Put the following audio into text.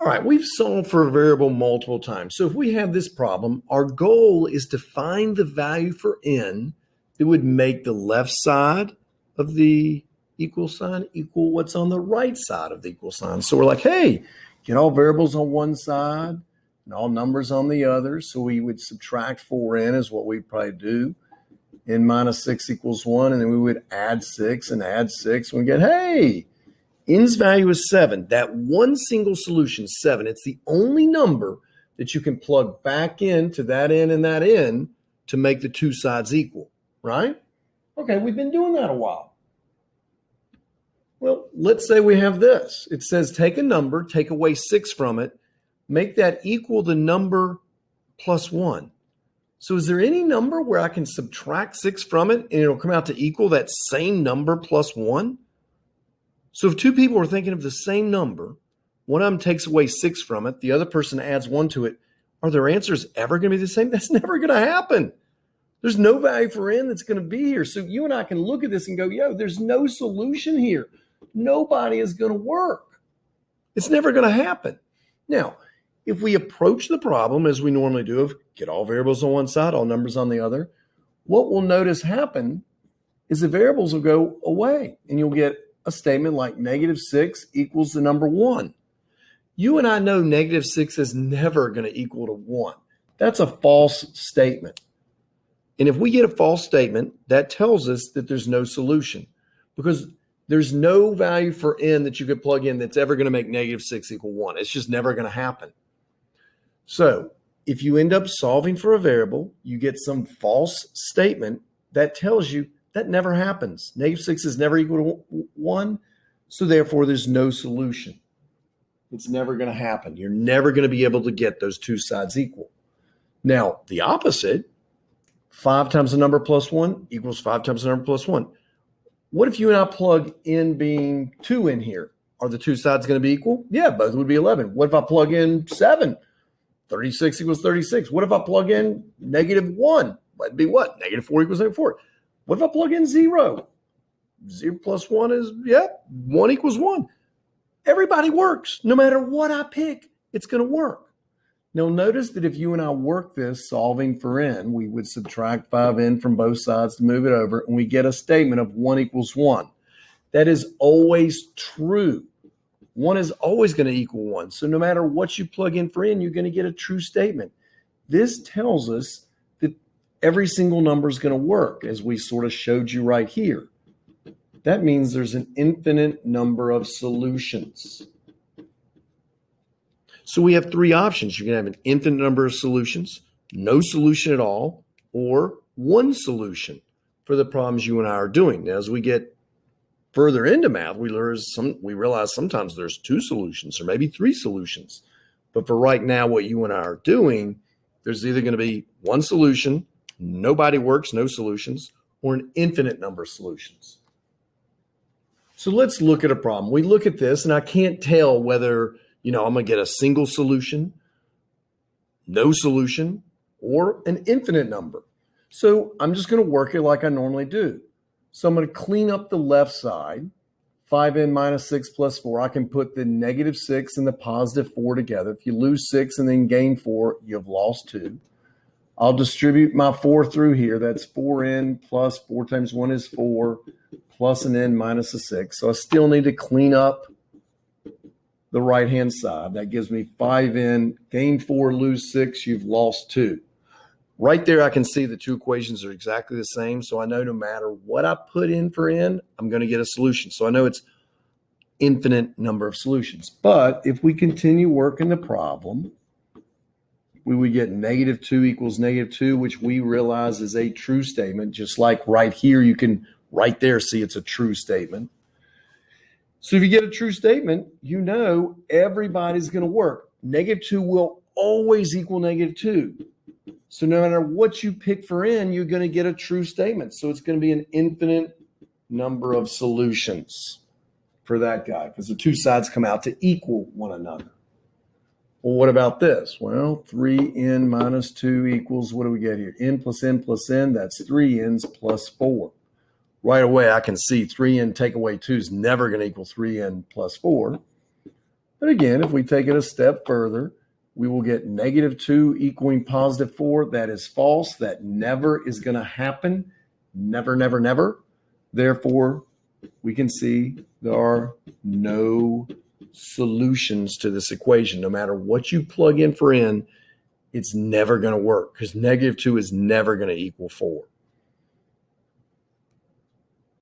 All right, we've solved for a variable multiple times. So if we have this problem, our goal is to find the value for n that would make the left side of the equal sign equal what's on the right side of the equal sign. So we're like, hey, get all variables on one side and all numbers on the other. So we would subtract 4n is what we'd probably do. N minus 6 equals 1, and then we would add 6 and add 6. And we get, hey, n's value is 7. That one single solution, 7, it's the only number that you can plug back into that n and that n to make the two sides equal, right? Okay, we've been doing that a while. Well, let's say we have this. It says take a number, take away 6 from it, make that equal the number plus 1. So is there any number where I can subtract 6 from it and it'll come out to equal that same number plus 1? So if two people are thinking of the same number, one of them takes away 6 from it, the other person adds 1 to it, are their answers ever going to be the same? That's never going to happen. There's no value for n that's going to be here. So you and I can look at this and go, yo, there's no solution here. Nobody is going to work. It's never going to happen. Now, if we approach the problem as we normally do of get all variables on one side, all numbers on the other, what we'll notice happen is the variables will go away and you'll get a statement like -6 equals the number 1. You and I know -6 is never going to equal to 1. That's a false statement. And if we get a false statement, that tells us that there's no solution because there's no value for n that you could plug in that's ever going to make -6 equal 1. It's just never going to happen. So if you end up solving for a variable, you get some false statement that tells you that never happens. -6 is never equal to 1, so therefore there's no solution. It's never going to happen. You're never going to be able to get those two sides equal. Now, the opposite, 5 times the number plus 1 equals 5 times the number plus 1. What if you and I plug n being 2 in here? Are the two sides going to be equal? Yeah, both would be 11. What if I plug in 7? 36 equals 36. What if I plug in -1? That'd be what? -4 equals -4. What if I plug in 0? 0 plus 1 is, 1 equals 1. Everybody works. No matter what I pick, it's going to work. Now, notice that if you and I work this solving for n, we would subtract 5n from both sides to move it over, and we get a statement of 1 equals 1. That is always true. 1 is always going to equal 1. So no matter what you plug in for n, you're going to get a true statement. This tells us that every single number is going to work, as we sort of showed you right here. That means there's an infinite number of solutions. So we have three options. You can have an infinite number of solutions, no solution at all, or one solution for the problems you and I are doing. Now, as we get further into math, we realize sometimes there's two solutions or maybe three solutions. But for right now, what you and I are doing, there's either going to be one solution, nobody works, no solutions, or an infinite number of solutions. So let's look at a problem. We look at this, and I can't tell whether, I'm going to get a single solution, no solution, or an infinite number. So I'm just going to work it like I normally do. So I'm going to clean up the left side, 5n minus 6 plus 4. I can put the -6 and the positive 4 together. If you lose 6 and then gain 4, you've lost 2. I'll distribute my 4 through here. That's 4n plus 4 times 1 is 4 plus an n minus a 6. So I still need to clean up the right-hand side. That gives me 5n, gain 4, lose 6, you've lost 2. Right there, I can see the two equations are exactly the same. So I know no matter what I put in for n, I'm going to get a solution. So I know it's infinite number of solutions. But if we continue working the problem, we would get -2 equals -2, which we realize is a true statement. Just like right here, you can right there see it's a true statement. So if you get a true statement, you know everybody's going to work. -2 will always equal -2. So no matter what you pick for n, you're going to get a true statement. So it's going to be an infinite number of solutions for that guy because the two sides come out to equal one another. Well, what about this? Well, 3n minus 2 equals, what do we get here? N plus n plus n, that's 3n's plus 4. Right away, I can see 3n take away 2 is never going to equal 3n plus 4. But again, if we take it a step further, we will get -2 equaling +4. That is false. That never is going to happen. Never, never, never. Therefore, we can see there are no solutions to this equation. No matter what you plug in for n, it's never going to work because -2 is never going to equal 4.